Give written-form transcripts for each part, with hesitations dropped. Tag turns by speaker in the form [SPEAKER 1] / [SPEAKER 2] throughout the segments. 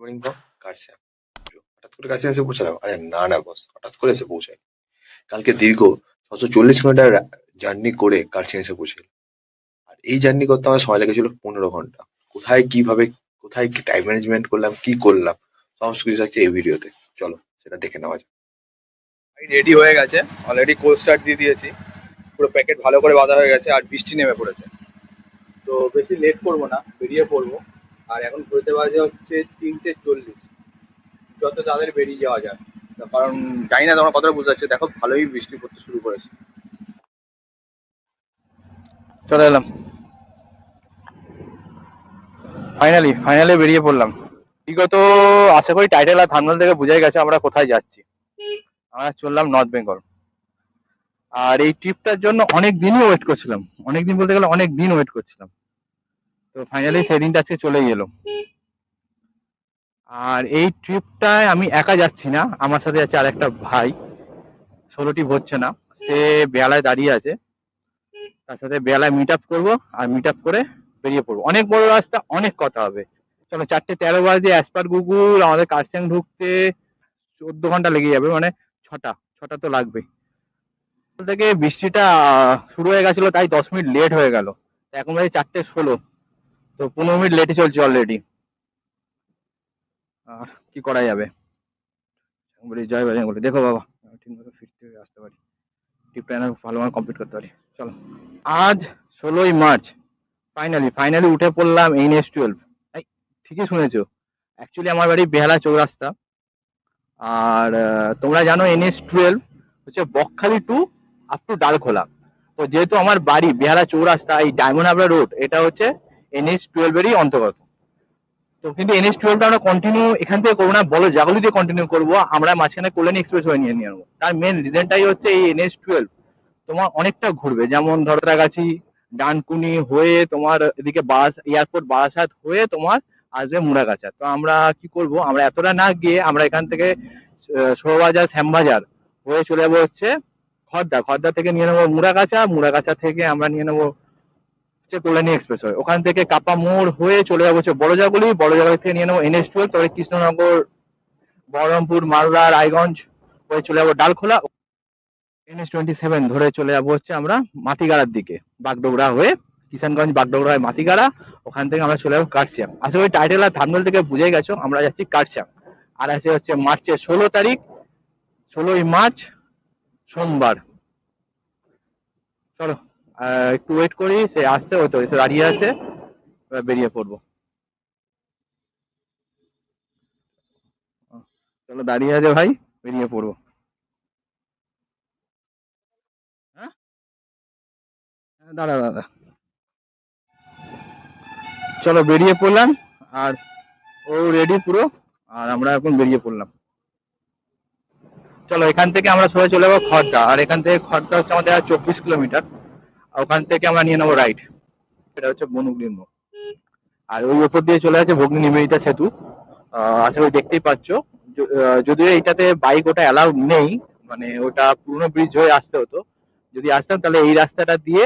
[SPEAKER 1] Morning bro, Kurseong. হঠাৎ করে কাছে এসে পৌঁছালাম? আরে না না বস, হঠাৎ করে এসে পৌঁছাই। কালকে দীর্ঘ 640 কিলোমিটার জার্নি করে কার্সিয়াং এসে পৌঁছালাম। আর এই জার্নি করতে আমার সময় লেগেছিল 15 ঘন্টা। কোথায় কিভাবে, কোথায় কি টাইম ম্যানেজমেন্ট করলাম, কি করলাম, সমস্ত কিছু থাকছে এই ভিডিওতে। চলো সেটা দেখে নেওয়া যাক।
[SPEAKER 2] রেডি হয়ে গেছে, অলরেডি কোল্ড স্টার্ট দিয়ে দিয়েছি, পুরো প্যাকেট ভালো করে বাঁধা হয়ে গেছে। আর বৃষ্টি নেমে পড়েছে, তো বেশি লেট করবো না, বেরিয়ে পড়বো। আর এখন ঘুরতে বাজে হচ্ছে 3:40, যত তাদের বেরিয়ে যাওয়া যায়। তার কারণ জানি না তোমার কথাটা বুঝতে পারছো, দেখো ভালোই বৃষ্টি পড়তে শুরু করেছে। চলে এলাম, ফাইনালি বেরিয়ে পড়লাম। বিগত আশা করি টাইটেল আর থাম্বনেল থেকে বুঝাই গেছে আমরা কোথায় যাচ্ছি। আমরা চললাম নর্থ বেঙ্গল। আর এই ট্রিপটার জন্য অনেক দিনই ওয়েট করছিলাম, অনেক দিন বলতে গেলে অনেক দিন ওয়েট করছিলাম। তো ফাইনালি সেদিনটা আজকে চলেই এলো। আর এই ট্রিপটায় আমি একা যাচ্ছি না, আমার সাথে আছে আর একটা ভাই। 16টি হচ্ছে না, সে বেহালায় দাঁড়িয়ে আছে। তার সাথে বেহালায় মিট আপ করবো, আর মিট আপ করে বেরিয়ে পড়বো। অনেক বড় রাস্তা, অনেক কথা হবে। চলো, 4:13 বাজে অ্যাজ পার গুগল আমাদের কার্সিয়াং ঢুকতে 14 ঘন্টা লেগে যাবে, মানে ছটা ছটা তো লাগবে। থেকে বৃষ্টিটা শুরু হয়ে গেছিল, তাই 10 মিনিট লেট হয়ে গেল। এখন বাজে 4:16, তো 15 মিনিট লেটে চলছে অলরেডি। কি করা যাবে, বলি জয় বাজে বলি। দেখো বাবা, ঠিক মতো ফিরতে আসতে পারি, ট্রিপটা না ভালোভাবে কমপ্লিট করতে পারি। চলো, আজ 16ই মার্চ ফাইনালি উঠে পড়লাম NH12। ঠিকই শুনেছো, অ্যাকচুয়ালি আমার বাড়ি বেহালা চৌরাস্তা। আর তোমরা জানো NH12 হচ্ছে Bakkhali to up to Dalkhola. তো যেহেতু আমার বাড়ি বেহালা চৌরাস্তা, এই ডায়মন্ড হাবড়া রোড এটা হচ্ছে NH12 এরই অন্তর্গত। তো কিন্তু NH12টা আমরা কন্টিনিউ এখান থেকে করবো না, বলো জাগুলি দিয়ে কন্টিনিউ করবো। আমরা মাঝখানে কল্যাণী এক্সপ্রেস হয়ে নিয়ে নেবো। তার মেন রিজনটাই হচ্ছে এই NH12 তোমার অনেকটা ঘুরবে। যেমন ধরতরাগাছি, ডানকুনি হয়ে তোমার এদিকে এয়ারপোর্ট বারাসাত হয়ে তোমার আসবে মুড়াগাছা। তো আমরা কি করব, আমরা এতটা না গিয়ে আমরা এখান থেকে শোভাবাজার, শ্যামবাজার হয়ে চলে যাবো হচ্ছে খর্দা থেকে নিয়ে নেবো মুড়াগাছা থেকে আমরা নিয়ে নেবো হচ্ছে কল্যাণী এক্সপ্রেস হয়। ওখান থেকে কাপা মোড় হয়ে চলে যাবো হচ্ছে বড়জাগুলি থেকে নিয়ে নেবো NH12, তবে কৃষ্ণনগর, বহরমপুর, মালদা, রায়গঞ্জ হয়ে চলে যাবো ডালখোলা। NH27 ধরে চলে যাবো হচ্ছে আমরা মাটিগাড়ার দিকে, বাগডোগরা হয়ে কিষানগঞ্জ, বাগডোগরা হয়ে মাটিগাড়া। ওখান থেকে আমরা চলে যাবো কার্শিয়াং। আশা করি টাইটেল আর থাম্বনেল থেকে বুঝে গেছো আমরা যাচ্ছি কার্শিয়াং। আর আছে হচ্ছে মার্চের 16 তারিখ, 16ই মার্চ, সোমবার। চলো একটু ওয়েট করি, সে আসছে, হয়তো এসে দাঁড়িয়ে আছে, বেরিয়ে পড়বো। চলো, দাঁড়িয়ে আছে ভাই, বেরিয়ে পড়বো। হ্যাঁ, দাঁড়া দাদা, চলো বেরিয়ে পড়লাম। আর ও রেডি পুরো, আর আমরা এখন বেরিয়ে পড়লাম। চলো, এখান থেকে আমরা সবাই চলে যাবো খড়দা। আর এখান থেকে খড়দা হচ্ছে আমাদের 24 কিলোমিটার। ওখান থেকে আমরা নিয়ে নেবো রাইড, এটা হচ্ছে বনুগ্রীন মোড়। আর ওই উপর দিয়ে চলে আছে ভগ্নী নিবেদিতা সেতু, আশা করি দেখতেই পাচ্ছ। যদিও এইটাতে বাইক ওটা অ্যালাউ নেই, মানে ওটা পুরনো ব্রিজ হয়ে আসতে হতো। যদি আসতাম তাহলে এই রাস্তাটা দিয়ে,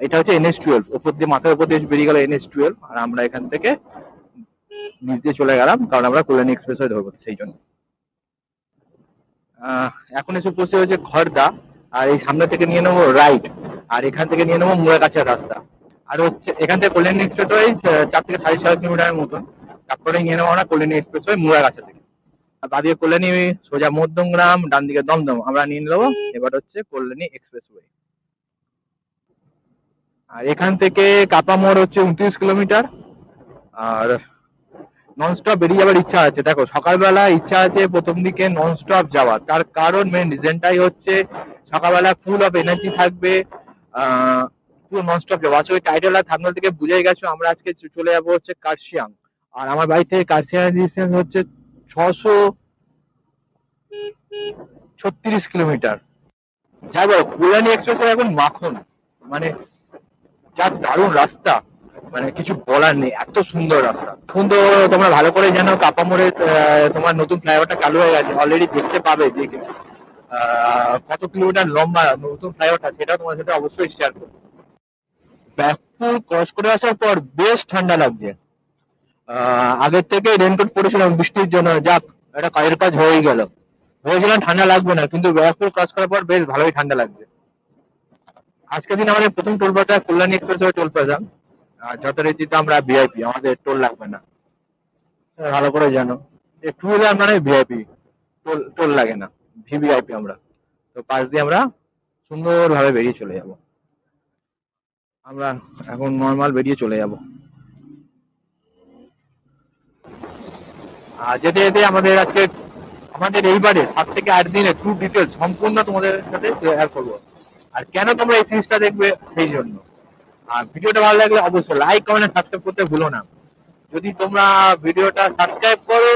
[SPEAKER 2] এটা হচ্ছে NH12, ওপর দিয়ে মাথার উপর দিয়ে বেরিয়ে গেল NH12। আর আমরা এখান থেকে নিচ দিয়ে চলে গেলাম, কারণ আমরা কল্যাণী এক্সপ্রেস হয়ে ধরবো সেই জন্য। এখন এসে পৌঁছে হচ্ছে খড়দা। আর এই সামনে থেকে নিয়ে নেবো রাইট, আর এখান থেকে নিয়ে নেবো মুড়াগাছার রাস্তা। আর হচ্ছে এখান থেকে কল্যাণী এক্সপ্রেস ওই 4 থেকে 4.5 কিলোমিটারের মতন। তারপরে নিয়ে নেবো আমরা কল্যাণী এক্সপ্রেস ওই মুড়াগাছা থেকে। আর বাদিকে কল্যাণী, সোজা মধ্যমগ্রাম, ডান দিকে দমদম আমরা নিয়ে নেবো। এবার হচ্ছে কল্যাণী এক্সপ্রেস ওয়ে। আর এখান থেকে কাপা মোড় হচ্ছে 29 কিলোমিটার। আর নন স্টপ বেরিয়ে যাওয়ার ইচ্ছা আছে। দেখো, সকালবেলা ইচ্ছা আছে প্রথম দিকে নন স্টপ যাওয়ার, তার কারণ মেন রিজনটাই হচ্ছে সকালবেলা ফুল অফ এনার্জি থাকবে, পুরো নন স্টপ যাবো। আসলে টাইটেল আর থাম্বনেল থেকে বুঝে গেছো আমরা আজকে চলে যাবো হচ্ছে কার্শিয়াং। আর আমার বাড়ি থেকে কার্শিয়াং ডিস্টেন্স হচ্ছে 636 কিলোমিটার। যাই বলো, কল্যাণী এক্সপ্রেস এখন মাখন, মানে যা দারুণ রাস্তা, মানে কিছু বলার নেই, এত সুন্দর রাস্তা। এখন তো তোমরা ভালো করে জানো কাপা মোড়ে তোমার নতুন ফ্লাইওভারটা চালু হয়ে গেছে, অলরেডি দেখতে পাবে যে কত কিলোমিটার লম্বা নতুন ফ্লাইওভারটা, সেটা তোমার সাথে অবশ্যই শেয়ার করবো। ব্যাকপুর ক্রস করে আসার পর বেশ ঠান্ডা লাগছে, আগের থেকে রেনকোট পরেছিলাম বৃষ্টির জন্য, যাক একটা কাজের কাজ হয়েই গেল। ভেবেছিলাম ঠান্ডা লাগবে না, কিন্তু ব্যারাকপুর ক্রস করার পর বেশ ভালোই ঠান্ডা লাগছে। আজকের দিন আমাদের প্রথম toll plaza Kalyani expressway toll plaza. আর যথারীতিতে আমরা ভিআইপি, আমাদের টোল লাগবে না। ভালো করে জানো যে টু হুইলার মানে ভিআইপি, টোল টোল লাগে না, ভিভিআইপি আমরা। তো পাশ দিয়ে আমরা সুন্দরভাবে বেরিয়ে চলে যাব। আমরা এখন নর্মাল বেরিয়ে চলে যাব। আর যেতে যেতে আমাদের এইবারে 7 থেকে 8 দিনের ট্যুর ডিটেলস সম্পূর্ণ তোমাদের সাথে শেয়ার করবো। আর কেন তোমরা এই সিরিজটা দেখবে সেই জন্য। আর ভিডিওটা ভালো লাগলে অবশ্যই লাইক কমেন্ট সাবস্ক্রাইব করতে ভুলো না। যদি তোমরা ভিডিওটা সাবস্ক্রাইব করো,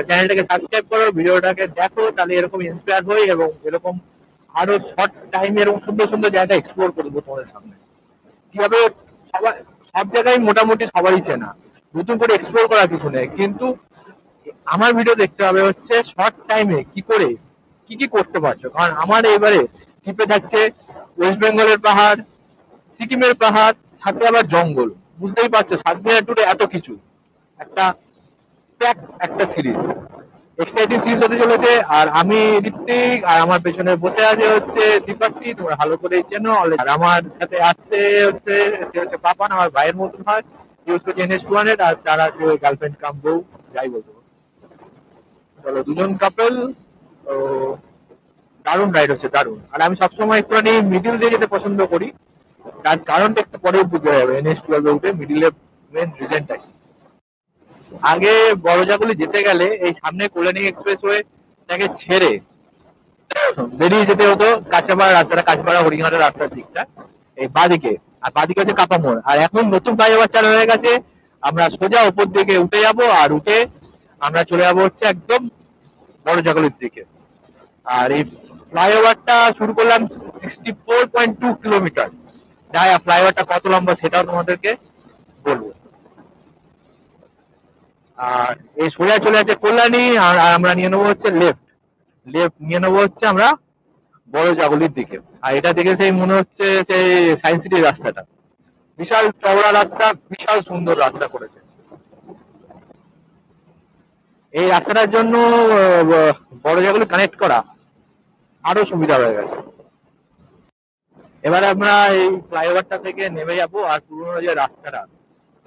[SPEAKER 2] চ্যানেলটাকে সাবস্ক্রাইব করো, ভিডিওটাকে দেখো, তাহলে এরকম ইন্সপায়ার হই এবং এরকম আরো শর্ট টাইমে এরকম সুন্দর সুন্দর জায়গা এক্সপ্লোর করবো তোমাদের সামনে। কিভাবে সবাই সব জায়গায় মোটামুটি সবারই চেনা, নতুন করে এক্সপ্লোর করার কিছু নেই, কিন্তু আমার ভিডিও দেখতে হবে হচ্ছে শর্ট টাইমে কি করে কি কি করতে পারছো। কারণ আমার এবারে ট্রিপে থাকছে ওয়েস্ট বেঙ্গলের পাহাড়, সিকিমের পাহাড়, সাথে আবার জঙ্গল। বুঝতেই পারছো 7 দিনের ট্যুরে এত কিছু, একটা প্যাক একটা সিরিজ, এক্সাইটিং সিরিজ হতে চলেছে। আর আমি ঋত্বিক, আর আমার পেছনে বসে আছে হচ্ছে দীপাশ্রী, তোমরা ভালো করেই চেনো। আর আমার সাথে আসছে হচ্ছে সে হচ্ছে পাপান, আমার ভাইয়ের মতন হয়, ইউজ করছে NS200, আর তারা হচ্ছে গার্লফ্রেন্ড কাম বউ, যাই বলতে পারো। চলো, দুজন কাপল। তো দারুণ রাইড হচ্ছে, দারুণ। আর আমি সবসময় একটুখানি মিডিল দিয়ে যেতে পছন্দ করি, তার কারণটা একটু পরে বুঝতে যাবে NS12 উঠে মিডিলে মেন রিজনটাই। আগে বড়জাগুলি যেতে গেলে এই সামনে কল্যাণী এক্সপ্রেসওয়ে টাকে ছেড়ে বেরিয়ে যেতে হতো কাঁচাপাড়া রাস্তাটা, কাঁচাপাড়া হরিঘাটের রাস্তার দিকটা, এই বাদিকে। আর বাদিকে হচ্ছে কাপামোড়। আর এখন নতুন ফ্লাইওভার চালু হয়ে গেছে, আমরা সোজা উপর দিকে উঠে যাব, আর উঠে আমরা চলে যাবো হচ্ছে একদম বড়জাগুলির দিকে। আর এই ফ্লাইওভারটা শুরু করলাম 64.2 কিলোমিটার। যাই ফ্লাইওভারটা কত লম্বা সেটাও তোমাদেরকে বলবো। আর এই সোজা চলে যাচ্ছে কল্যাণী, আর আমরা নিয়ে নেবো হচ্ছে লেফট লেফট নিয়ে নেবো হচ্ছে আমরা বড় জাগুলির দিকে। আর এটা দেখে সেই মনে হচ্ছে সেই সায়েন্স সিটির রাস্তাটা, বিশাল চওড়া রাস্তা, বিশাল সুন্দর রাস্তা করেছে। এই রাস্তাটার জন্য বড় জাগুলি কানেক্ট করা আরো সুবিধা হয়ে গেছে। এবার আমরা এই ফ্লাইওভারটা থেকে নেমে যাব, আর পুরোনো যে রাস্তাটা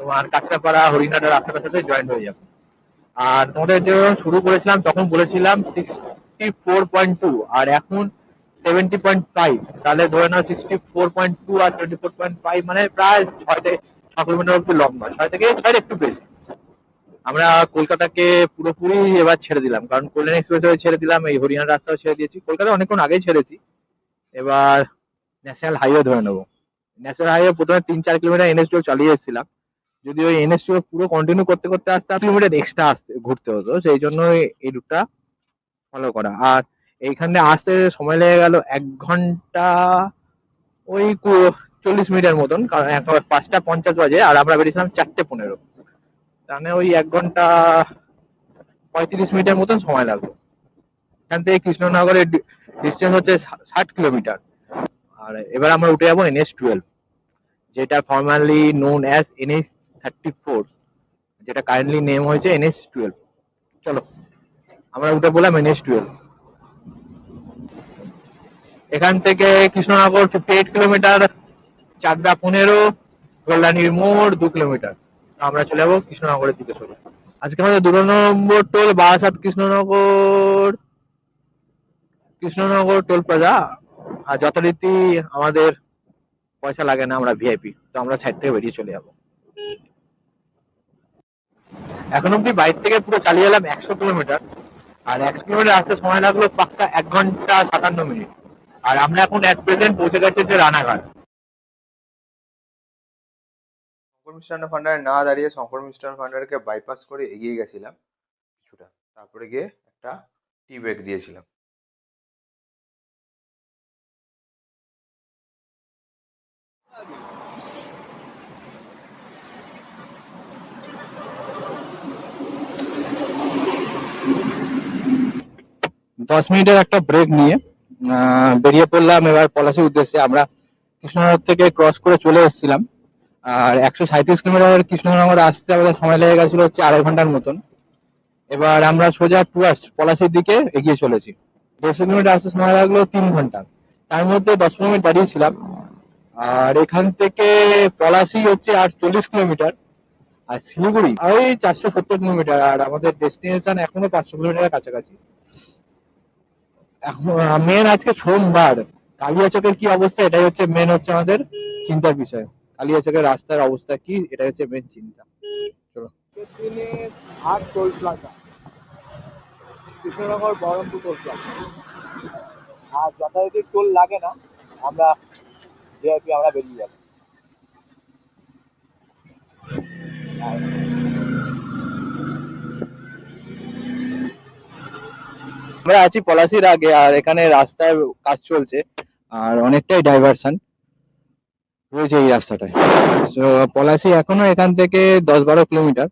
[SPEAKER 2] তোমার কাঁচরাপাড়া হরিণাটার রাস্তাটার সাথে জয়েন্ট হয়ে যাবো। আর তোমাদের যখন শুরু করেছিলাম তখন বলেছিলাম 64.2, আর এখন 70.5, তাহলে ধরে নাও 64.2 আর 74.5 মানে প্রায় 6 কিলোমিটার অব্দি লম্বা, 6 থেকে 6 একটু বেশি। আমরা কলকাতাকে পুরোপুরি এবার ছেড়ে দিলাম, কারণ কল্যাণ এক্সপ্রেসওয়ে ছেড়ে দিলাম, এই হরিয়ানা রাস্তাও ছেড়ে দিয়েছি। কলকাতা অনেকক্ষণ আগেই ছেড়েছি। এবার ন্যাশনাল হাইওয়ে ধরে নেবো। ন্যাশনাল হাইওয়ে প্রথমে 3-4 কিলোমিটার NS2 চালিয়ে এসেছিলাম, যদি ওই NS2 পুরো কন্টিনিউ করতে করতে আসতে 8 কিলোমিটার এক্সট্রা ঘুরতে হতো, সেই জন্য এই রুটটা ফলো করা। আর এইখানে আসতে সময় লেগে গেল 1 ঘন্টা ওই 40 মিনিটের মতন, কারণ এখন 5টা 50 বাজে, আর আমরা বেরিয়েছিলাম 4টে 15। মানে ওই 1 ঘন্টা 35 মিনিটের মতন সময় লাগবে। এখান থেকে কৃষ্ণনগরের ডিস্টেন্স হচ্ছে 60 কিলোমিটার। আর এবার আমরা উঠে যাবো NS12, যেটা ফর্মালি নোন অ্যাজ NH34, যেটা কারেন্টলি নেম হয়েছে NH12। চলো আমরা উঠে বললাম NH12। এখান থেকে কৃষ্ণনগর 58 কিলোমিটার, চাকদা 15, কল্যাণীর মোড় 2 কিলোমিটার। আমরা চলে যাবো কৃষ্ণনগরের দিকে সোজা। আজকে আমাদের 2 নম্বর toll Barasat Krishnanagar toll plaza. আর যথারীতি আমাদের পয়সা লাগে না, আমরা ভিআইপি, তো আমরা সাইড থেকে বেরিয়ে চলে যাবো। এখন অব্দি বাইক থেকে পুরো চালিয়ে এলাম 100 কিলোমিটার, আর 100 কিলোমিটার আসতে সময় লাগলো পাক্কা 1 ঘন্টা 57 মিনিট। আর আমরা এখন এট প্রেজেন্ট পৌঁছে গেছে যে রানাঘাট।
[SPEAKER 1] শঙ্কর মিষ্টান্ন ভান্ডারে না দাঁড়িয়ে শঙ্কর মিষ্টান্ন ভান্ডারকে বাইপাস করে এগিয়ে গেছিলাম কিছুটা, তারপরে গিয়ে একটা টি ব্রেক দিয়েছিলাম।
[SPEAKER 2] 10 মিনিটের একটা ব্রেক নিয়ে বেরিয়ে পড়লাম এবার পলাশির উদ্দেশ্যে। আমরা কৃষ্ণনগর থেকে ক্রস করে চলে এসেছিলাম আর 137 কিলোমিটার কৃষ্ণনগর আসতে আমাদের সময় লেগে গেছিল হচ্ছে 2.5 ঘন্টার মতন। এবার আমরা সোজা টুয়ার্স পলাশির দিকে এগিয়ে চলেছি। 150 কিলোমিটার আসতে সময় লাগলো 3 ঘন্টা, তার মধ্যে 10 মিনিট দাঁড়িয়েছিলাম। আর এখান থেকে পলাশি হচ্ছে আর 40 কিলোমিটার, আর শিলিগুড়ি ওই 470 কিলোমিটার, আর আমাদের ডেস্টিনেশন এখনো 500 কিলোমিটারের কাছাকাছি। এখন মেন আজকে সোমবার, কালিয়াচকের কি অবস্থা এটাই হচ্ছে মেন, হচ্ছে আমাদের চিন্তার বিষয়। কালিয়াচকের রাস্তার অবস্থা কি, এটাই হচ্ছে মেন চিন্তা। চলো। আর toll plaza Krishnanagar Baharampur toll plaza, আর যথারীতি টোল লাগে না, আমরা ভিআইপি আমরা বেরিয়ে যাবো। আমরা আছি পলাশির আগে, আর এখানে রাস্তায় কাজ চলছে আর অনেকটাই ডাইভারশন রয়েছে এই রাস্তাটায়। তো পলাশি এখনো এখান থেকে 10-12 কিলোমিটার,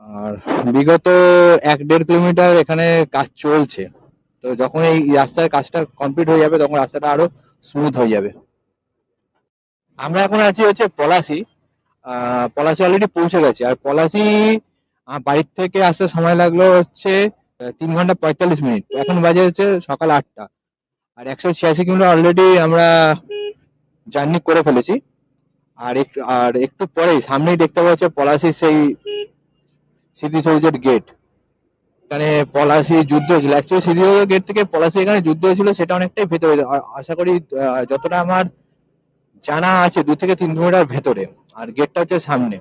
[SPEAKER 2] আর বিগত 1-1.5 কিলোমিটার এখানে কাজ চলছে। তো যখন এই রাস্তার কাজটা কমপ্লিট হয়ে যাবে তখন রাস্তাটা আরো স্মুথ হয়ে যাবে। আমরা এখন আছি হচ্ছে পলাশি। পলাশি অলরেডি পৌঁছে গেছে, আর পলাশি বাড়ির থেকে আসতে সময় লাগলো হচ্ছে 3 ঘন্টা 45 মিনিট। এখন বাজে হচ্ছে সকাল 8টা, আর 186 কিলোমিটার অলরেডি আমরা জার্নি করে ফেলেছি। আর একটু পরেই সামনেই দেখতে পাওয়া যাচ্ছে পলাশির সেই স্মৃতিসৌধের গেট। এখানে পলাশি যুদ্ধ হয়েছিল, অ্যাকচুয়ালি স্মৃতিসৌধের গেট থেকে পলাশি এখানে যুদ্ধ হয়েছিল সেটা অনেকটাই ভেতরে। আশা করি যতটা আমার জানা আছে 2 থেকে 3 কিলোমিটার ভেতরে। আর গেটটা হচ্ছে সামনে,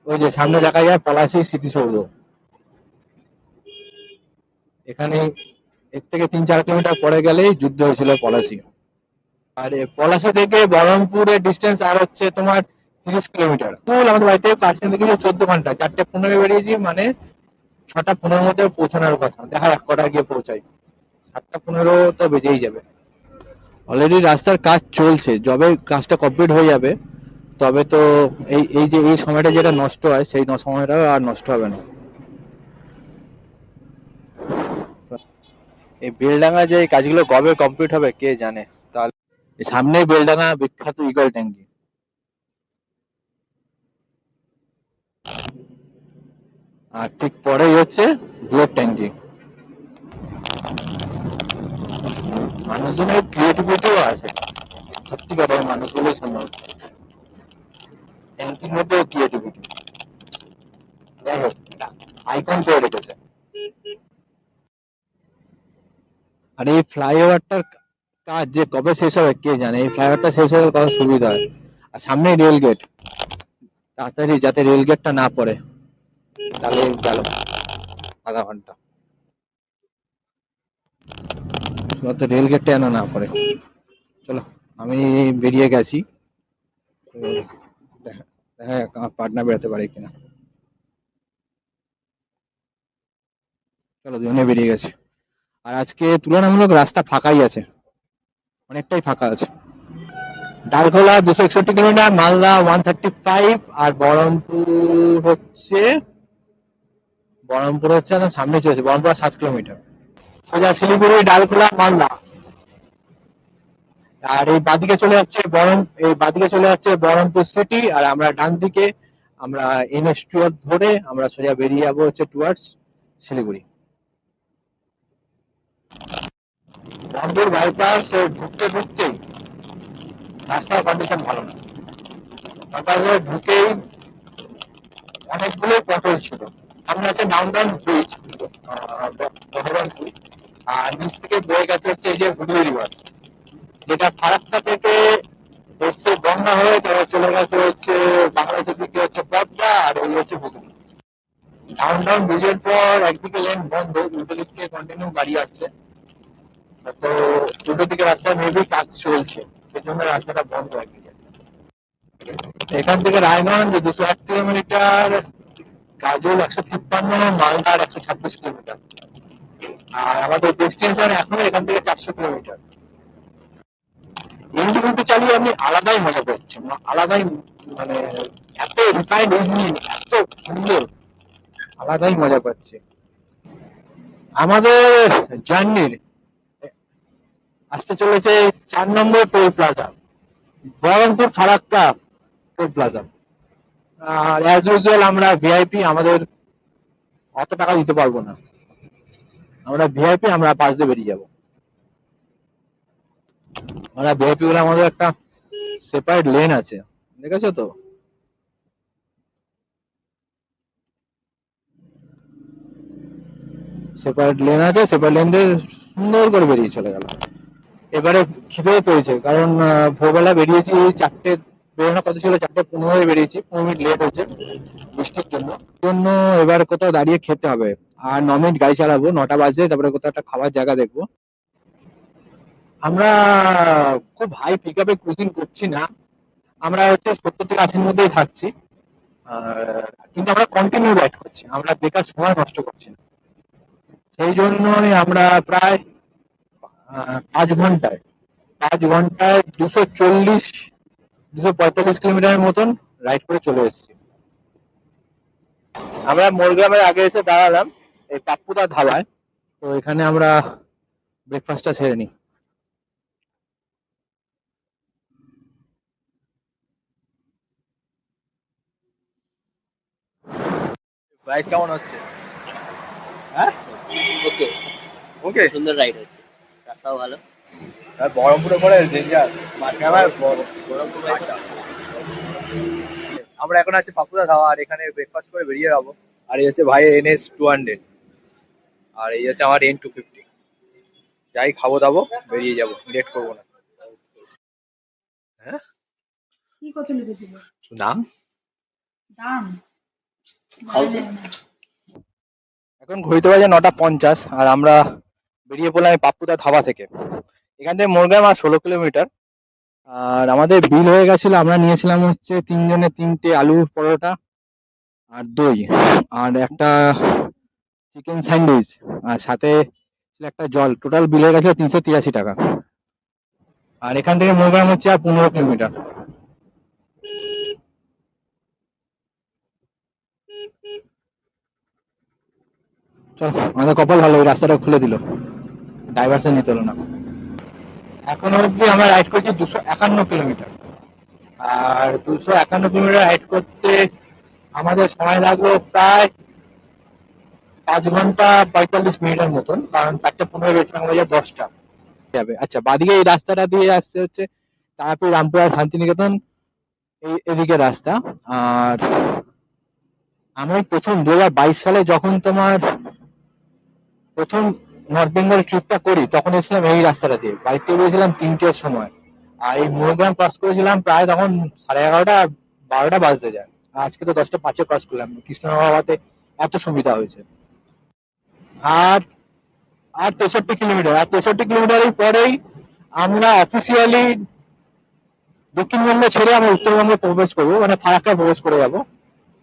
[SPEAKER 2] ওই যে সামনে দেখা যায় পলাশি স্মৃতিসৌধ। এখানে এর থেকে 3-4 কিলোমিটার পরে গেলেই যুদ্ধ হয়েছিল পলাশি। আর পলাশি থেকে বহরমপুরের ডিস্টেন্স আর হচ্ছে তোমার 30 কিলোমিটার। ফুল আমাদের বাড়ি থেকে কাটছেন থেকে 14 ঘন্টা, 4:15 বেরিয়েছি, মানে 6টা 15 মধ্যে পৌঁছানোর কথা। দেখা যাক কটা গিয়ে পৌঁছাই, 7টা 15 তো বেজেই যাবে। অলরেডি রাস্তার কাজ চলছে, যবে কাজটা কমপ্লিট হয়ে যাবে তবে তো এই এই যে এই সময়টা যেটা নষ্ট হয় সেই সময়টা আর নষ্ট হবে না। এই বেলডাঙ্গা যে এই কাজগুলো কবে কমপ্লিট হবে কে জানে। তাহলে সামনে বেলডাঙ্গা বিখ্যাত ইগল ট্যাঙ্কি, আর ঠিক পরেই হচ্ছে ব্লোড ট্যাঙ্কি। মানুষজনের ক্রিয়েটিভিটিও আছে, সত্যিকারের মানুষগুলোই সুন্দর, ট্যাঙ্কির মধ্যেও ক্রিয়েটিভিটি। যাই হোক, আইকন করে রেখেছে। আর এই ফ্লাইওভারটার কাজ যে কবে শেষ হবে কে জানে। এই ফ্লাইওভারটা শেষ হলে কত সুবিধা হয়। আর সামনে রেল গেট, তাড়াতাড়ি যাতে রেল গেটটা না পড়ে, তাহলে গেল আধা ঘন্টা। শুধু রেল গেটটা যেন না পড়ে। চলো, আমি বেরিয়ে গেছি। তো দেখা দেখা যাক আমার পার্টনার বেরোতে পারে কিনা। চলো, দুজনে বেরিয়ে গেছি। আর আজকে তুলনামূলক রাস্তা ফাঁকাই আছে, অনেকটাই ফাঁকা আছে। ডালখোলা 261 কিলোমিটার, মালদা 135, আর বহরমপুর হচ্ছে না সামনে চলেছে, বহরমপুর 7 কিলোমিটার। সোজা শিলিগুড়ি, ডালখোলা, মালদা। আর এই বাদিকে চলে যাচ্ছে বহরমপুর সিটি, আর আমরা ডান দিকে আমরা NH12 ধরে আমরা সোজা বেরিয়ে যাবো হচ্ছে টুয়ার্ডস শিলিগুড়ি। বহরমপুর বাইপাস ঢুকতে ঢুকতেই রাস্তার কন্ডিশন ভালো না। বাইপাসে ঢুকেই অনেকগুলো পটল ছিল। সামনে আছে ডাউনটাউন ব্রিজ বহরমপুর, আর নিচ থেকে বয়ে গেছে হচ্ছে এই যে হুগলি রিভার, যেটা ফারাক্কা থেকে এসছে গঙ্গা হয়ে তারপর চলে গেছে হচ্ছে বাংলাদেশের দিকে হচ্ছে পদ্মা, আর এই হচ্ছে হুগলি। ডাউনটাউন ব্রিজের পর একদিকে লেন বন্ধ, উল্টো দিক থেকে কন্টিনিউ গাড়ি আসছে। তো উল্টো দিকে রাস্তায় মেবি কাজ চলছে, সেজন্য রাস্তাটা বন্ধ একদিকে। এখান থেকে রায়গঞ্জ 201 কিলোমিটার, গাজল 153, মালদার 126 কিলোমিটার, আর আমাদের ডেস্টিনেশন এখনো এখান থেকে 400 কিলোমিটার। ইঞ্জিনটা চালিয়ে আমি আলাদাই মজা পাচ্ছি, আলাদাই, মানে এত রিফাইন্ড ইঞ্জিন, এত সুন্দর, আলাদাই মজা পাচ্ছি। আমাদের জার্নির আসতে চলেছে 4 নম্বর toll plaza. Baharampur Farakka toll plaza. আর অ্যাজ ইউজুয়াল আমরা ভিআইপি, আমাদের অত টাকা দিতে পারবো না, আমরা ভিআইপি, আমরা পাশ দিয়ে বেরিয়ে যাবো। আমরা ভিআইপি গুলো আমাদের একটা সেপারেট লেন আছে, দেখেছো তো? সেপারেট লেন আছে, সেপারেট লেন দিয়ে সুন্দর করে বেরিয়ে চলে গেল। এবারে খিদেও পেয়েছে, কারণ ভোরবেলা বেরিয়েছি 4টে, বেরোনোর কথা ছিল 4:15 বেরিয়েছি, 15 মিনিট লেট হচ্ছে বৃষ্টির জন্য। এবার কোথাও দাঁড়িয়ে খেতে হবে। আর 9 মিনিট গাড়ি চালাবো, 9টা বাজে, তারপরে কোথাও একটা খাবার জায়গা দেখবো। আমরা খুব হাই পিক আপে ক্রুজিং করছি না, আমরা হচ্ছে 70 থেকে 80-র মধ্যেই থাকছি। কিন্তু আমরা কন্টিনিউ রাইড করছি, আমরা বেকার সময় নষ্ট করছি না। সেই জন্যই আমরা প্রায় 5 ঘন্টায় 240-245 কিলোমিটারের মতন রাইড করে চলে এসেছি। আমরা মোরগ্রামের আগে এসে দাঁড়ালাম এই পাপ্পুদা ধাবায়, তো এখানে আমরা ব্রেকফাস্টটা সেরে নিই। রাইড কেমন হচ্ছে? হ্যাঁ, ওকে ওকে,
[SPEAKER 3] সুন্দর রাইড হচ্ছে, রাস্তাও ভালো।
[SPEAKER 2] বহরমপুরে পরে ডেঞ্জার।
[SPEAKER 3] বহরমপুর bypass।
[SPEAKER 2] আমরা এখন আছি পাপুদা ধাবা, আর এখানে ব্রেকফাস্ট করে বেরিয়ে যাবো। আর এই হচ্ছে ভাই NS 200, আর এই হচ্ছে আমার N 250। যাই খাবো দাবো, বেরিয়ে যাবো, লেট করবো না। হ্যাঁ,
[SPEAKER 4] কি কত লিখেছিল?
[SPEAKER 2] দাম
[SPEAKER 4] দাম ভালো লাগে না।
[SPEAKER 2] এখন ঘড়িতে বাজে 9টা 50, আর আমরা বেরিয়ে পড়লাম এই পাপ্পুদা ধাবা থেকে। এখান থেকে মোরগ্রাম আর 16 কিলোমিটার। আর আমাদের বিল হয়ে গেছিল, আমরা নিয়েছিলাম হচ্ছে 3 জনে 3টে আলুর পরোটা আর দই, আর একটা চিকেন স্যান্ডউইচ, আর সাথে ছিল একটা জল। টোটাল বিল হয়ে গেছিল 383 টাকা। আর এখান থেকে মোরগ্রাম হচ্ছে আর 15 কিলোমিটার। চল, আমাদের কপাল ভালো, ওই রাস্তাটা খুলে দিল, ডাইভারশন নিতে হলো না। এখনো অব্দি আমরা রাইড করছি 251 কিলোমিটার। আর 251 কিলোমিটার রাইড করতে আমাদের সময় লাগলো প্রায় 5 ঘন্টা 45 মিনিটের মতন, কারণ 4:15 বেজে আমাদের 10টা যাবে। আচ্ছা, বাদিকে এই রাস্তাটা দিয়ে আসছে হচ্ছে তারাপীঠ, রামপুরহাট, শান্তিনিকেতন, এদিকে রাস্তা। আর আমি প্রথম 2022 সালে যখন তোমার প্রথম নর্থ বেঙ্গল ট্রিপটা করি, তখন এসেছিলাম এই রাস্তাটা দিয়ে, বাড়িতে বেরিয়েছিলাম 3টের সময়। আর এই মোরগ্রাম ক্রস করেছিলাম প্রায় তখন 11:30-12টা বাজতে যায়। আর আজকে তো 10টা 5-এ ক্রস করলাম, কৃষ্ণনগর হওয়াতে এত সুবিধা হয়েছে। আর আর 63 কিলোমিটার, আর 63 কিলোমিটারের পরেই আমরা অফিসিয়ালি দক্ষিণবঙ্গ ছেড়ে আমরা উত্তরবঙ্গে প্রবেশ করবো, মানে ফারাক্কায় প্রবেশ করে যাবো।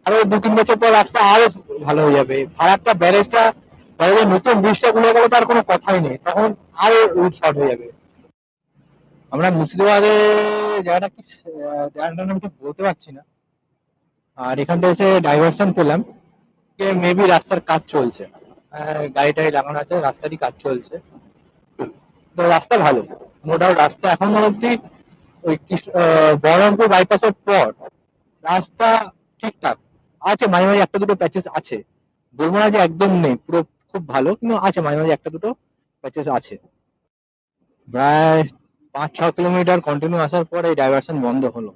[SPEAKER 2] আরো 2-3 বছর পর রাস্তা আরো ভালো হয়ে যাবে। ফারাক্কা ব্যারেজের নতুন ব্রিজটা গুলো গেলে তার কোনো কথাই নেই, তখন আরো রুট শর্ট হয়ে যাবে। আমরা মুর্শিদাবাদে জায়গাটা কি, জায়গাটার নাম ঠিক বলতে পারছি না। আর এখানটা এসে ডাইভারশন পেলাম, মেবি রাস্তার কাজ চলছে, গাড়িটাই লাগানো আছে, রাস্তারই কাজ চলছে। তো রাস্তা ভালো, নো ডাউট। রাস্তা এখনো অব্দি ওই বহরমপুর বাইপাসের পর রাস্তা ঠিকঠাক আছে, মাঝে মাঝে একটা দুটো প্যাচেস আছে, বলবো না যে একদম নেই, পুরো খুব ভালো, কিন্তু আছে মাঝে মাঝে একটা দুটো প্যাচেস আছে। প্রায় 5-6 কিলোমিটার কন্টিনিউ আসার পর এই ডাইভারশন বন্ধ হলো,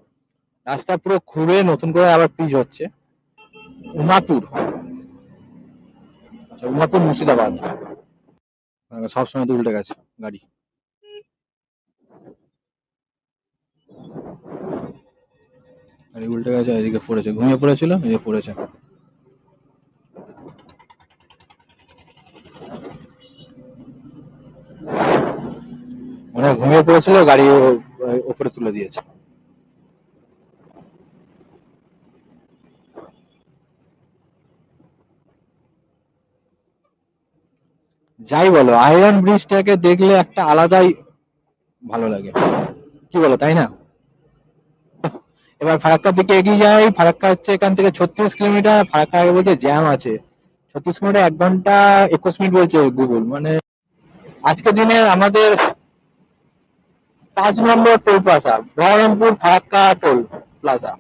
[SPEAKER 2] রাস্তা পুরো খুঁড়ে নতুন করে আবার পিচ হচ্ছে। উমাপুর, আচ্ছা উমাপুর মুর্শিদাবাদ, সবসময় তো উল্টে গেছে গাড়ি। গাড়ি উল্টে গেছে, এদিকে পড়েছে, ঘুমিয়ে পড়েছিল, এদিকে পড়েছে। মানে ঘুমিয়ে পড়েছিল, গাড়ি ওপরে তুলে দিয়েছে। যাই বলো, আয়রন ব্রিজটাকে দেখলে একটা আলাদাই ভালো লাগে, কি বলো, তাই না? এবার ফারাক্কার দিকে এগিয়ে যাই। ফারাক্কা হচ্ছে এখান থেকে 36 কিলোমিটার। ফারাক্কা আগে বলছে জ্যাম আছে, 36 কিলোমিটার 1 ঘন্টা 21 মিনিট বলছে গুগল। মানে আজকের দিনে আমাদের 5 নম্বর toll plaza, Baharampur Farakka toll plaza.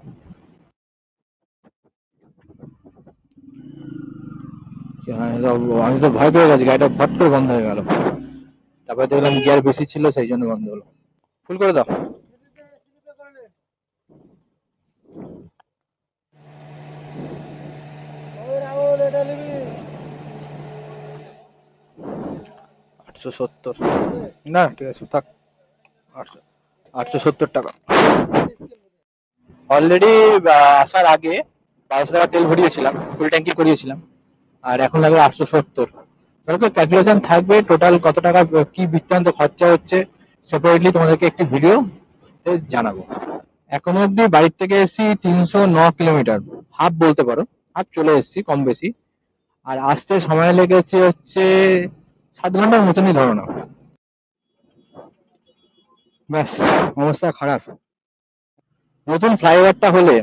[SPEAKER 2] আমি তো ভয় পেয়ে গেছি, গাড়িটা ফট করে বন্ধ হয়ে গেল। তারপরে দেখলাম গিয়ার বেশি ছিল, সেই জন্য বন্ধ হলো। ফুল করে দাও। আটশো সত্তর, না ঠিক আছে থাক। 870 টাকা। অলরেডি আসার আগে 1200 টাকা তেল ভরিয়েছিলাম, ফুল ট্যাঙ্কি করিয়েছিলাম, আর এখন লাগবে 870। তাহলে তো ক্যালকুলেশন থাকবে টোটাল কত টাকা কি বৃত্তান্ত খরচা হচ্ছে, সেপারেটলি তোমাদেরকে একটি ভিডিও জানাবো। এখনো অব্দি বাড়ির থেকে এসেছি 309 কিলোমিটার, হাফ বলতে পারো, হাফ চলে এসেছি কম বেশি। আর আসতে সময় লেগেছে হচ্ছে 7 ঘন্টার মতনই ধরো না। ব্যাস, অবস্থা খারাপ। নতুন ফ্লাইওভারটা হলে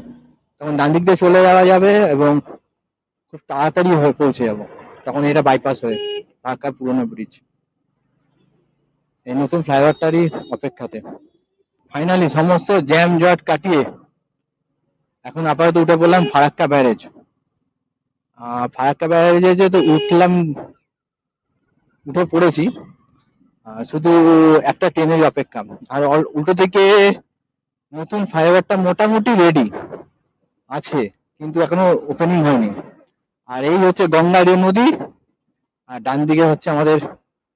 [SPEAKER 2] তখন ডান দিক দিয়ে চলে যাওয়া যাবে এবং খুব তাড়াতাড়ি হয়ে পৌঁছে যাবো। তখন এটা বাইপাস হয়ে ঢাকার পুরোনো ব্রিজ, এই নতুন ফ্লাইওভারটারই অপেক্ষাতে। ফাইনালি সমস্ত জ্যাম জট কাটিয়ে এখন আপাতত উঠে পড়লাম ফারাক্কা ব্যারেজ। ফারাক্কা ব্যারেজে যে তো উঠলাম, উঠে পড়েছি, শুধু একটা ট্রেনের অপেক্ষা। আর উল্টো থেকে নতুন ফ্লাইওভারটা মোটামুটি রেডি আছে, কিন্তু এখনো ওপেনিং হয়নি। আর এই হচ্ছে গঙ্গা নদী, আর ডান দিকে হচ্ছে আমাদের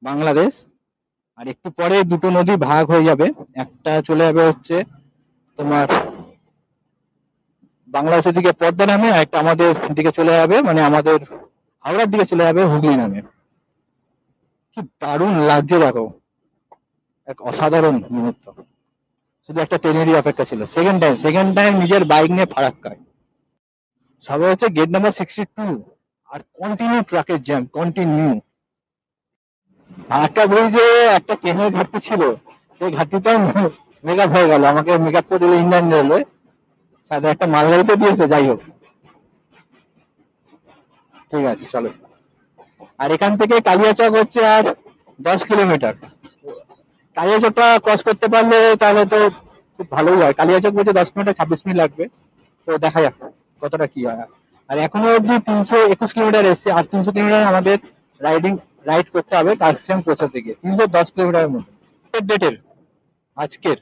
[SPEAKER 2] বাংলাদেশ। আর একটু পরে দুটো নদী ভাগ হয়ে যাবে, একটা চলে যাবে হচ্ছে তোমার বাংলাদেশের দিকে পদ্মা নামে, আর একটা আমাদের দিকে চলে যাবে, মানে আমাদের হাওড়ার দিকে চলে যাবে হুগলি নামে। কি দারুণ লাগছে দেখো, এক অসাধারণ মুহূর্ত। শুধু একটা ট্রেনেরই অপেক্ষা ছিল। সেকেন্ড টাইম নিজের বাইক নিয়ে ফারাক্কায়। সবে হচ্ছে গেট নাম্বার 62, আর কন্টিনিউ ট্রাকের জ্যাম, কন্টিনিউ। ফারাক্কা ব্রিজে একটা ট্রেনের ঘাটতি ছিল, সেই ঘাটতিটাও মেকআপ হয়ে গেল। আমাকে মেকআপ করে দিল ইন্ডিয়ান রেলওয়ে, সাথে একটা মালগাড়িতে দিয়েছে। যাই হোক, ঠিক আছে চলো। আর এখান থেকে কালিয়াচক হচ্ছে আর 10 কিলোমিটার। কালিয়াচকটা ক্রস করতে পারলে তাহলে তো খুব ভালোই হয়। কালিয়াচক বলছে 10 মিনিটে 26 মিনিট লাগবে, তো দেখা যাক কতটা কি হয়। আর এখনো অব্দি 321 কিলোমিটার এসছে, আর 300 কিলোমিটার আমাদের রাইড করতে হবে কার্সিয়াং পৌঁছাতে গিয়ে, 310 কিলোমিটারের মতো। ডেটের আজকের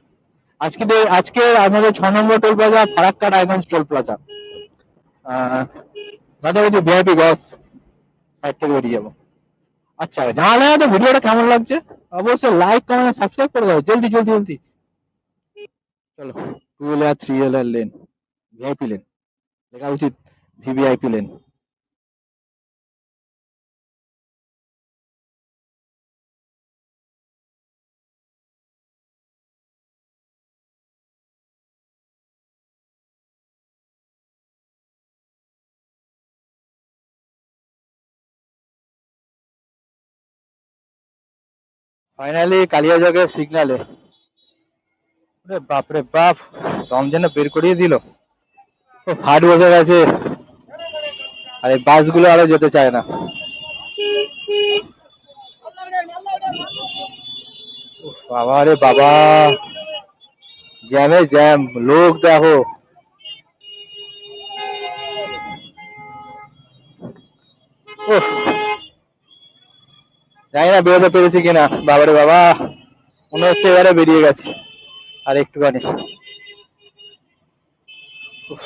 [SPEAKER 2] আজকে আমাদের 6 নম্বর toll plaza Farakka Raiganj toll plaza. দাদা ওই যে ভিআইপি গস সাইড থেকে বেরিয়ে যাবো। আচ্ছা, জানালে তো ভিডিওটা কেমন লাগছে, অবশ্যই লাইক কমেন্ট সাবস্ক্রাইব করে দাও, জলদি জলদি জলদি। চলো, 2 layer 3 layer lane, VIP lane, লেখা উচিত ভিভিআইপি লেন। ফাইনালি কালিয়াচকের সিগনালে, বাপরে বাপ, দম যেন বের করিয়ে দিল। হাট বসে গেছে, আর এই বাসগুলো আরো যেতে চায় না। বাবা রে বাবা, জ্যামে জ্যাম, লোক দেখো। উফ, জানি না বেরোতে পেরেছি কিনা। বাবারে বাবা, মনে হচ্ছে এবারে বেরিয়ে গেছে আর একটুখানি। উফ,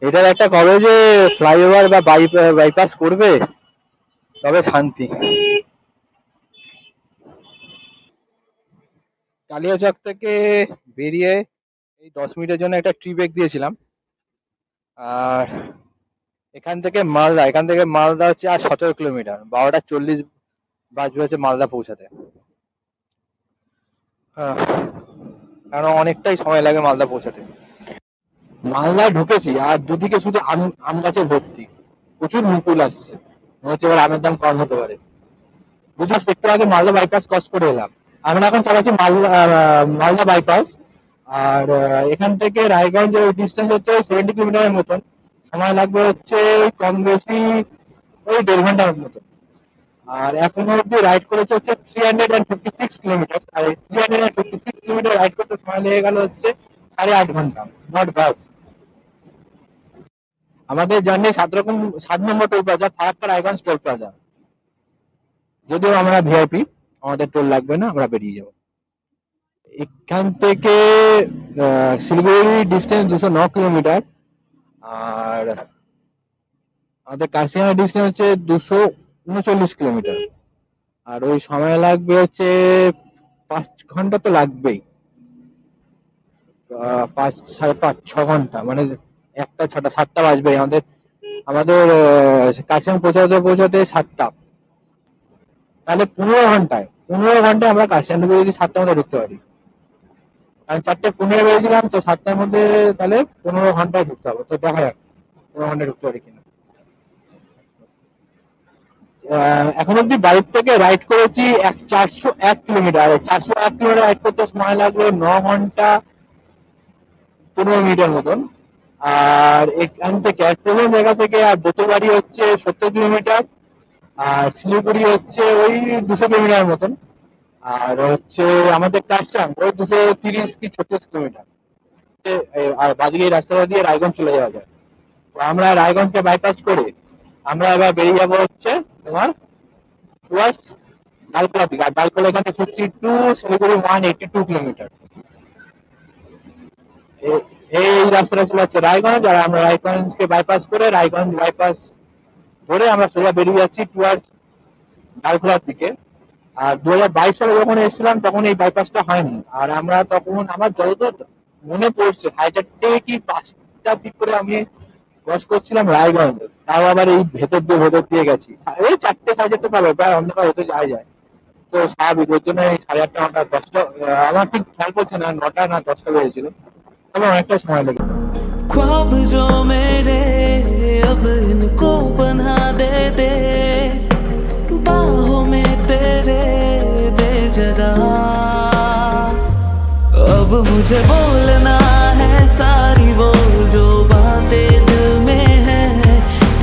[SPEAKER 2] এটার একটা কবে যে ফ্লাইওভার বা বাইপাস করবে, তবে শান্তি। কালিয়াচক থেকে বেরিয়ে এই 10 মিনিটের জন্য একটা ট্রি ব্রেক দিয়েছিলাম। আর এখান থেকে মালদা হচ্ছে আর 17 কিলোমিটার, 12টা 40 বাজবে হচ্ছে মালদা পৌঁছাতে। কারণ অনেকটাই সময় লাগে মালদা পৌঁছাতে। মালদায় ঢুকেছি আর দুদিকে শুধু আম গাছে ভর্তি, প্রচুর মুকুল আসছে, মনে হচ্ছে এবার আমের দাম কম হতে পারে। বুঝলাম একটু আগে মালদা বাইপাস ক্রস করে এলাম, আমরা এখন চালাচ্ছি মালদা বাইপাস। আর এখান থেকে রায়গঞ্জের ডিস্টেন্স হচ্ছে 70 কিলোমিটারের মতন, সময় লাগবে হচ্ছে কম বেশি ওই 1.5 ঘন্টার মতো। আর এখনো অব্দি রাইড করেছে হচ্ছে 356 কিলোমিটার। আর এই 356 কিলোমিটার রাইড করতে সময় লেগে গেল হচ্ছে 8.5 ঘন্টা। Not bad. আমাদের জার্নি 7 নম্বর toll plaza, Farakka Raiganj toll plaza. যদিও আমরা ভিআইপি, আমাদের টোল লাগবে না, আমরা বেরিয়ে যাবো এখান থেকে। শিলিগুড়ি ডিস্টেন্স 209 কিলোমিটার, আর আমাদের কার্শিয়াং ডিস্টেন্স হচ্ছে 239 কিলোমিটার। আর ওই সময় লাগবে হচ্ছে 5 ঘন্টা তো লাগবেই, 5 5.5 6 ঘন্টা, মানে 7টা বাজবে আমাদের। আমাদের কার্শিয়াং পৌঁছাতে 7টা, তাহলে 15 ঘন্টায় আমরা কার্শিয়াং ঢুকে যদি 7টার মধ্যে ঢুকতে পারি। আমি 4:15 বেরিয়েছিলাম, তো 7টার মধ্যে তাহলে 15 ঘন্টায় ঢুকতে হবে। তো দেখা যাক 15 ঘন্টায় ঢুকতে পারি কিনা। এখন অব্দি বাড়ির থেকে রাইড করেছি 401 কিলোমিটার। 401 কিলোমিটার রাইড করতে সময় লাগলো 9 ঘন্টা 15 মিনিটের মতন। আর এখান থেকে প্রথম জায়গা থেকে আর বোতলবাড়ি হচ্ছে 70 কিলোমিটার, আর শিলিগুড়ি হচ্ছে ওই 200 কিলোমিটার মতন, আর হচ্ছে আমাদের কার্শিয়াং ওই 230 কি 36 কিলোমিটার। আর বাদিকে এই রাস্তাটা দিয়ে রায়গঞ্জ চলে যাওয়া যায়। তো আমরা রায়গঞ্জকে বাইপাস করে আমরা এবার বেরিয়ে যাবো হচ্ছে তোমার টুয়ার্ডস ডালখোলা দিকে। আর ডালখোলা এখান থেকে 62, শিলিগুড়ি 182 কিলোমিটার। এই রাস্তাটা চলে যাচ্ছে রায়গঞ্জ, আর আমরা রায়গঞ্জকে বাইপাস করে রায়গঞ্জ বাইপাস ধরে আমরা সোজা বেরিয়ে যাচ্ছি টুয়ার্ডস ডালখোলার দিকে। আর 2022 সালে যখন এসেছিলাম তখন এই বাইপাসটা হয়নি। আর আমরা তখন আমার যতদূর মনে পড়ছে 4:30 কি 5টার দিক করে আমি ক্রস করছিলাম রায়গঞ্জ, তাও আবার এই ভেতর দিয়ে গেছি। ওই 4টে 4:30 পাবে, প্রায় অন্ধকার হতে যায়। তো স্বাভাবিক, ওর জন্য 8:30 9টা 10টা, আমার ঠিক খেয়াল করছে না 9টা না 10টা বেজেছিল, তবে অনেকটা সময় লেগে।
[SPEAKER 5] ख्वाब जो मेरे अब इनको बना दे दे, बाहों में तेरे दे जगह। अब मुझे बोलना है सारी वो जो बातें दिल में है,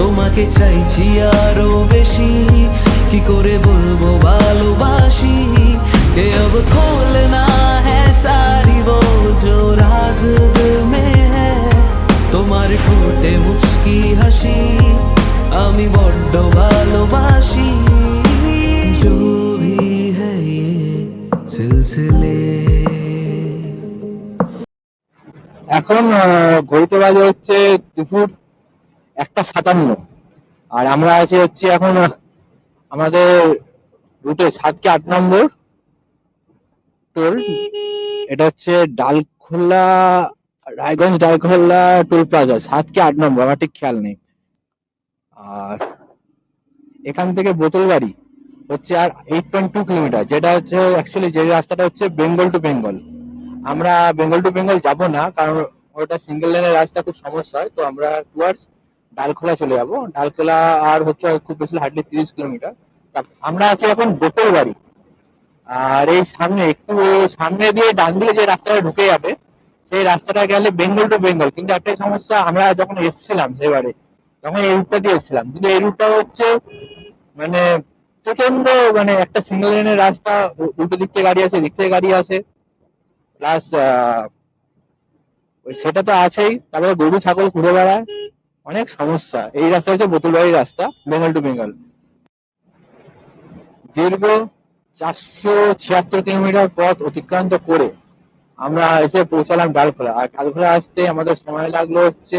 [SPEAKER 5] তোমাকে চাইছি আরো বেশি, কি করে বলবো ভালোবাসি, কে अब खोलना है सारी वो जो राज दिल में है, তোমার ঠোঁটে মুচকি হাসি আমি বড্ড ভালোবাসি। जो भी है ये सिलसिले।
[SPEAKER 2] এখন ঘড়িতে বাজে হচ্ছে দুপুর 1:57, আর আমরা আছি হচ্ছে এখন আমাদের রুটে 7 কি 8 নম্বর টোল। এটা হচ্ছে ডালখোলা রায়গঞ্জ ডালখোলা টোল প্লাজা, 7 কি 8 নম্বর, আমার ঠিক খেয়াল নেই। আর এখান থেকে বোতলবাড়ি হচ্ছে আর 8.2 কিলোমিটার, যেটা হচ্ছে অ্যাকচুয়ালি যে রাস্তাটা হচ্ছে বেঙ্গল টু বেঙ্গল। আমরা বেঙ্গল টু বেঙ্গল যাব না, কারণ ওটা সিঙ্গেল লেনের রাস্তা, খুব সমস্যা হয়। তো আমরা টুয়ার্ডস ডালখোলা চলে যাবো। ডালখোলা আর হচ্ছে খুব বেশি হার্ডলি 30 কিলোমিটার। আমরা আছি এখন বোতলবাড়ি। আর এই একটু সামনে দিয়ে ডান দিকে যে রাস্তাটা ঢুকে যাবে, সেই রাস্তাটা গেলে বেঙ্গল টু বেঙ্গল। কিন্তু একটাই সমস্যা, আমরা যখন এসেছিলাম সেবারে তখন এই রুটটা দিয়ে এসেছিলাম, কিন্তু এই রুটটা হচ্ছে মানে প্রচন্ড, মানে একটা সিঙ্গেল লেনের রাস্তা, উল্টো দিক থেকে গাড়ি আসে, দিক থেকে গাড়ি আসে, প্লাস সেটা তো আছেই, তারপরে গরু ছাগল ঘুরে বেড়ায়, অনেক সমস্যা। এই রাস্তা হচ্ছে বোতলবাড়ির রাস্তা, বেঙ্গল টু বেঙ্গল। দীর্ঘ 476 কিলোমিটার পথ অতিক্রান্ত করে আমরা এসে পৌঁছালাম ডালখোলা। আর ডালখোলা আসতে আমাদের সময় লাগলো হচ্ছে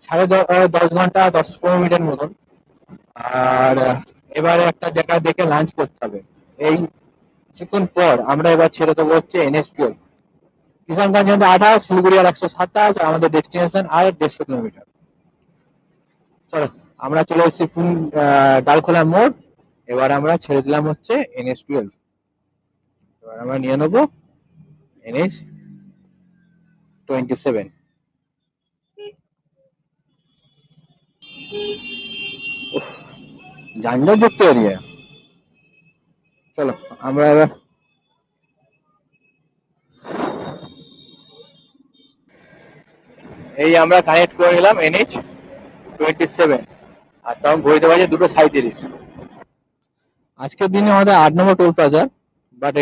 [SPEAKER 2] 10.5 ঘন্টা 10-15 মিনিটের মতন। আর এবারে একটা জায়গা দেখে লাঞ্চ করতে হবে। এই কিছুক্ষণ পর আমরা এবার ছেড়ে দেবো হচ্ছে NH-12, কিষানগঞ্জ 28, শিলিগুড়ি আর 127, আর আমাদের ডেস্টিনেশন আর 150 কিলোমিটার। চলো, আমরা চলে এসেছি ডালখোলা মোড়। এবার আমরা ছেড়ে দিলাম হচ্ছে NH-12। এবার আমরা নিয়ে নেবো NH-27। যানজট দেখতে পারি। চলো আমরা এবার এই আমরা কানেক্ট করে নিলাম NH-27, আর তখন ঘড়িতে বাজে 2:37। আজকের দিনে আমাদের 8 নম্বর টোল প্লাজা, বাট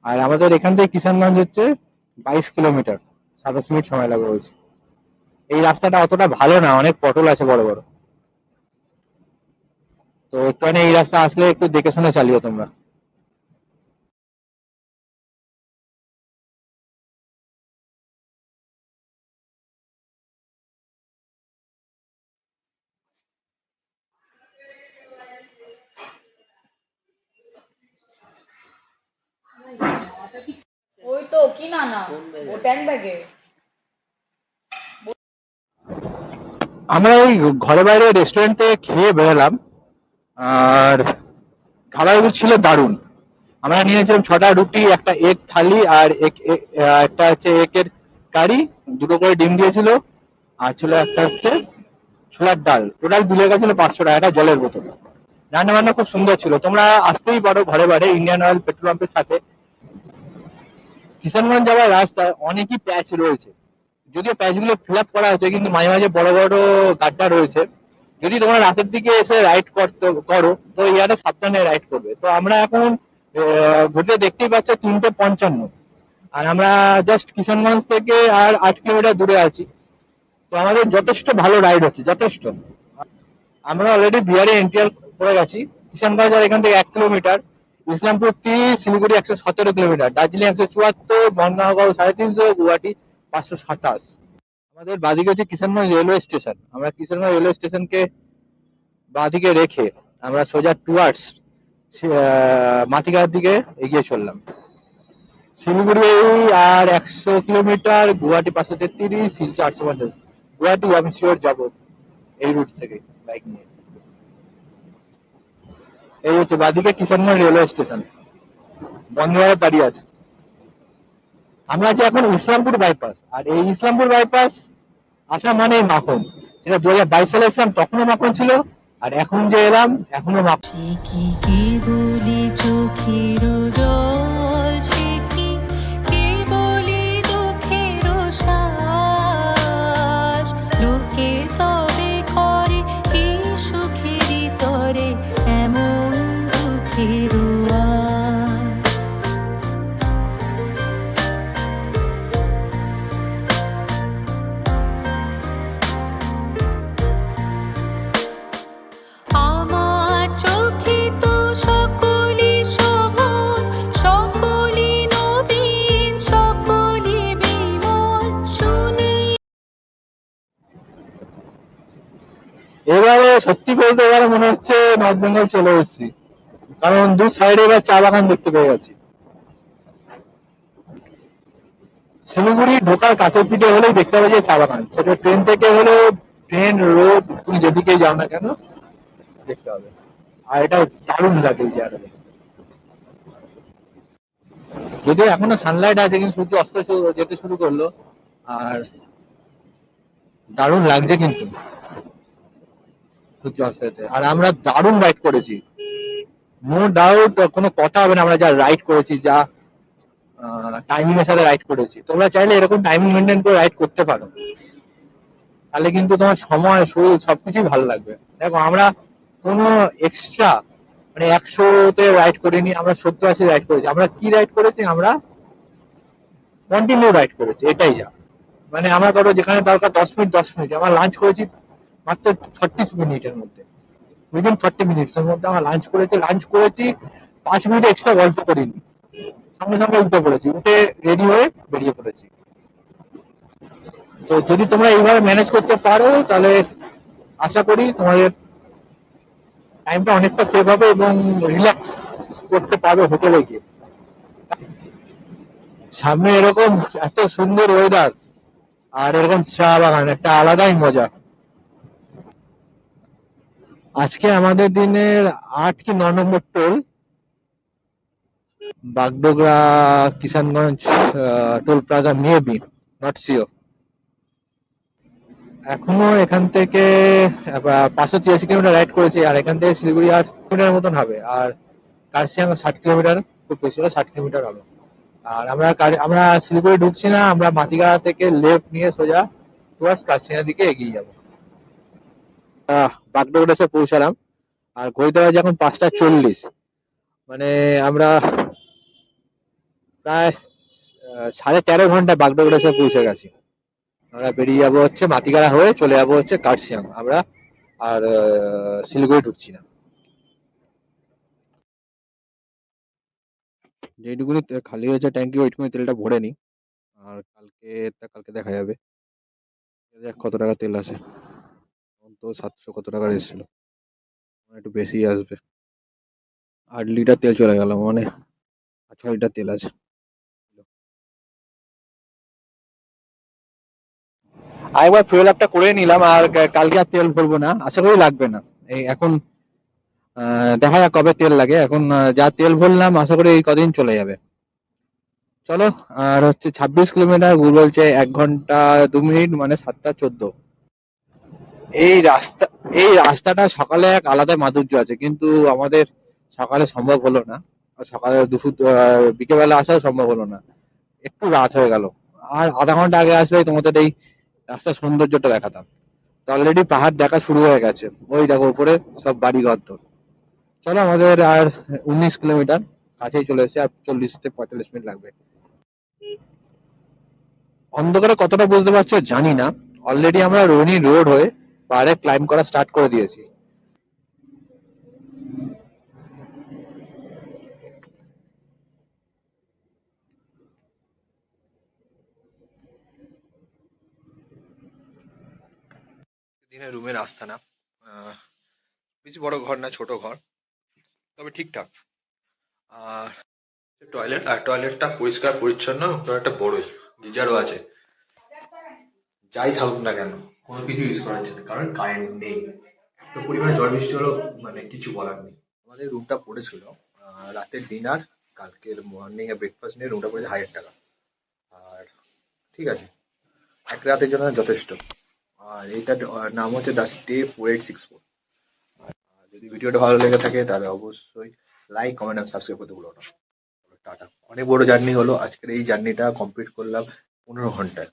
[SPEAKER 2] আর আমাদের এখান থেকে কিষানগঞ্জ হচ্ছে 22 কিলোমিটার, 27 মিনিট সময় লাগবে বলছে। এই রাস্তাটা অতটা ভালো না, অনেক পটল আছে বড় বড়, তো একটুখানি এই রাস্তা আসলে একটু দেখে শুনে চালিও তোমরা।
[SPEAKER 6] ওই তো কি না না ও ট্যাঙ্ক ব্যাগে
[SPEAKER 2] আমরা ওই ঘরে বাইরে রেস্টুরেন্ট থেকে খেয়ে বেরোলাম, আর খাবারগুলো ছিল দারুণ। আমরা নিয়েছিলাম 6টা রুটি, একটা এগ থালি, আর একটা হচ্ছে এগের কারি, 2টো করে ডিম দিয়েছিল, আর ছিল একটা হচ্ছে ছোলার ডাল। টোটাল বিলে গেছিল 500 টাকা, একটা জলের বোতল। রান্না বান্না খুব সুন্দর ছিল, তোমরা আসতেই পারো ঘরে বাইরে ইন্ডিয়ান অয়েল পেট্রোল পাম্পের সাথে। কিষানগঞ্জ যাওয়ার রাস্তায় অনেকই প্যাচ রয়েছে, যদিও প্যাচগুলো ফিল আপ করা হয়েছে, কিন্তু মাঝে মাঝে বড় বড় গাড্ডা রয়েছে। যদি তোমরা রাতের দিকে এসে রাইড করো তো ইয়ারে সাবধানে রাইড করবে। তো আমরা এখন ঘুরতে দেখতেই পাচ্ছ 3:55, আর আমরা জাস্ট কিষানগঞ্জ থেকে আর 8 কিলোমিটার দূরে আছি। তো আমাদের যথেষ্ট ভালো রাইড হচ্ছে, যথেষ্ট। আমরা অলরেডি বিহারে এন্ট্রি করে গেছি। কিষানগঞ্জ আর এখান থেকে 1 কিলোমিটার, ইসলামপুর 30, শিলিগুড়ি 117 কিলোমিটার, দার্জিলিং 174, বনগাঁও 350, গুয়াহাটি 527। আমাদের বাদিকে হচ্ছে কিষানগঞ্জ রেলওয়ে স্টেশন। আমরা কিষানগঞ্জ রেলওয়ে স্টেশনকে বাদিকে রেখে আমরা সোজা টুয়ার্ডস মাটিগাঁওয়ের দিকে এগিয়ে চললাম। শিলিগুড়ি আর 100 কিলোমিটার, গুয়াহাটি 533, শিলচর 850। গুয়াহাটি আমি শিওর যাবো এই রুট থেকে বাইক নিয়ে। এই হচ্ছে বাদিকে কিষানগঞ্জ রেলওয়ে স্টেশন, বন্ধ হয়ে দাঁড়িয়ে আছে। আমরা আছি এখন ইসলামপুর বাইপাস, আর এই ইসলামপুর বাইপাস আসা মানে মাখন। সেটা 2022 সালে এসলাম, তখনও মাখন ছিল, আর এখন যে এলাম এখনো মাখন।
[SPEAKER 5] সে কি বলি চোখের জল, সে কি বলি দুঃখের শ্বাস, লোকে তবে করে কি সুখেরই তরে এমন দুঃখের আশ। আমার চোখে তো সকলই শোভন, সকলই নবীন, সকলই বিমল, শুনি।
[SPEAKER 2] এবারে সত্যি বলতে এবারে মনে হচ্ছে নর্থ বেঙ্গল চলে এসেছি, কারণ দু সাইডে এবার চা বাগান দেখতে পেয়ে গেছি। শিলিগুড়ি ঢোকার কাছের পিঠে হলেই দেখতে পাবে যে চা বাগান, সেটা ট্রেন থেকে হলেও, ট্রেন, রোড, তুমি যেদিকেই যাও না কেন দেখতে হবে। আর এটা দারুণ লাগে এই জায়গাটা। যদিও এখনো সানলাইট আছে, কিন্তু সূর্য অস্ত যেতে শুরু করলো, আর দারুণ লাগছে কিন্তু সূর্য অস্ত যেতে। আর আমরা দারুণ রাইড করেছি, নো ডাউট, কোনো কথা হবে না। আমরা যা রাইড করেছি, যা টাইমিং এর সাথে রাইড করেছি, তোমরা চাইলে এরকম টাইমিং মেনটেন করে রাইড করতে পারো, তাহলে কিন্তু তোমার সময়, শরীর সবকিছুই ভালো লাগবে। দেখো আমরা কোনো এক্সট্রা মানে 100-তে রাইড করিনি, আমরা 70-80 রাইড করেছি। আমরা কি রাইড করেছি, আমরা কন্টিনিউ রাইড করেছি, এটাই যা। মানে আমরা ধরো যেখানে দরকার 10 মিনিট, আমরা লাঞ্চ করেছি মাত্র 40 মিনিটের মধ্যে, উইদিন 40 মিনিটস এর মধ্যে আমরা লাঞ্চ করেছি। 5 মিনিট এক্সট্রা গল্প করিনি, সঙ্গে সঙ্গে উঠে পড়েছি, উঠে রেডি হয়ে বেরিয়ে পড়েছি। তো যদি তোমরা এইভাবে ম্যানেজ করতে পারো, তাহলে আশা করি তোমাদের টাইমটা অনেকটা সেভ হবে এবং রিল্যাক্স করতে পারবে হোটেলে গিয়ে। সামনে এরকম এত সুন্দর ওয়েদার আর এরকম চা বাগান, একটা আলাদাই মজা। আজকে আমাদের দিনের 8 কি 9 নম্বর toll, Bagdogra Kishanganj toll plaza, maybe, not sure. এখনো এখান থেকে 583 কিলোমিটার রাইড করেছি, আর এখান থেকে শিলিগুড়ি 8 কিলোমিটার মতন হবে, আর কার্শিয়াং 60 কিলোমিটার, খুব বেশি হলে 60 কিলোমিটার হবে। আর আমরা শিলিগুড়ি ঢুকছি না, আমরা মাটিগাড়া থেকে লেফট নিয়ে সোজা টুয়ার্ডস কার্শিয়াংয়ের দিকে এগিয়ে যাবো। বাগডোগরা এসে পৌঁছালাম, আর ঘড়িতে বাজে এখন 5টা 40। মানে আমরা প্রায় 13.5 ঘন্টা বাগডোগরা পৌঁছে গেছি। আমরা বেরিয়ে যাবো হচ্ছে মাটিগাড়া হয়ে চলে যাবো হচ্ছে কার্শিয়াং। আমরা আর শিলিগুড়ি ঢুকছি না। যেটুকুনি খালি হয়েছে ট্যাঙ্কি ওইটুকুনি তেলটা ভরে নি, আর কালকে দেখা যাবে দেখ কত টাকা তেল আসে। তো 700 কত টাকার এসেছিল, একটু বেশি আসবে। 8 লিটার তেল চলে গেল, মানে 6 লিটার তেল আছে। আরেকবার ফুয়েল আপটা করে নিলাম, আর কালকে আর তেল ভরবো না, আশা করি লাগবে না। এই এখন দেখা যাক কবে তেল লাগে। এখন যা তেল ভরলাম আশা করি এই কদিন চলে যাবে। চলো, আর হচ্ছে 26 কিলোমিটার, গুগল বলছে 1 ঘন্টা 2 মিনিট, মানে 7টা 14। এই রাস্তাটা সকালে এক আলাদা মাধুর্য আছে, কিন্তু আমাদের সকালে সম্ভব হলো না। আর সকালে বিকেলবেলা আসাও সম্ভব হলো না, একটু রাত হয়ে গেল। আর আধা ঘন্টা আগে আসলে তোমাদের এই রাস্তার সৌন্দর্যটা দেখাতাম। তো অলরেডি পাহাড় দেখা শুরু হয়ে গেছে, ওই দেখো উপরে সব বাড়ি ঘর। তো চলো, আমাদের আর 19 কিলোমিটার, কাছেই চলে এসেছে, আর 40 থেকে 45 মিনিট লাগবে। অন্ধকারে কতটা বুঝতে পারছো জানি না, অলরেডি আমরা রোহিণী রোড হয়ে পাহাড়ে ক্লাইম্ব করা স্টার্ট করে দিয়েছি। দিনের রুমের আস্তানা, বেশি বড় ঘর না, ছোট ঘর, তবে ঠিকঠাক। আর টয়লেট, আর টয়লেটটা পরিষ্কার পরিচ্ছন্ন, একটা বড়ই গিজারও আছে। যাই থাকুক না কেন, কোনো কিছু ইউজ করা যাচ্ছে না, কারণ কারেন্ট নেই। এত পরিমাণে ঝড় বৃষ্টি হলো, মানে কিছু বলার নেই। আমাদের রুমটা পড়েছিল রাতের ডিনার, কালকের মর্নিং এ ব্রেকফাস্ট নিয়ে রুমটা পড়েছে 1000 টাকা। আর ঠিক আছে, এক রাতের জন্য যথেষ্ট। আর এইটার নাম হচ্ছে দ্য স্টে 4864। আর যদি ভিডিওটা ভালো লেগে থাকে তাহলে অবশ্যই লাইক, কমেন্ট এবং সাবস্ক্রাইব করতে ভুলো না। টাটা। অনেক বড় জার্নি হলো আজকের, এই জার্নিটা কমপ্লিট করলাম 15 ঘন্টায়।